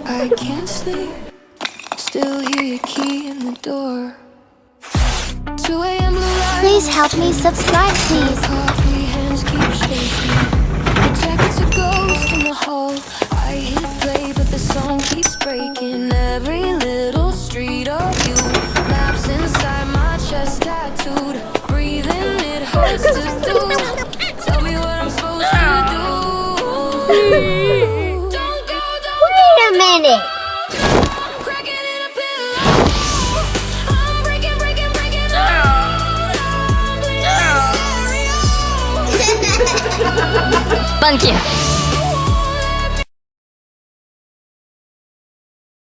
I can't sleep, still hear your key in the door. 2 a.m. blue light. Please help me subscribe, please. Coffee hands keep shaking. The jacket's a ghost in the hall. I hit play, but the song keeps breaking. Every little street of you maps inside my chest tattooed. Breathing, it hurts to do. Tell me what I'm supposed to do. Don't go, don't Wait a minute. I'm cracking in a pillow. I'm breaking, breaking, breaking out. I'm bleeding stereo. Thank you.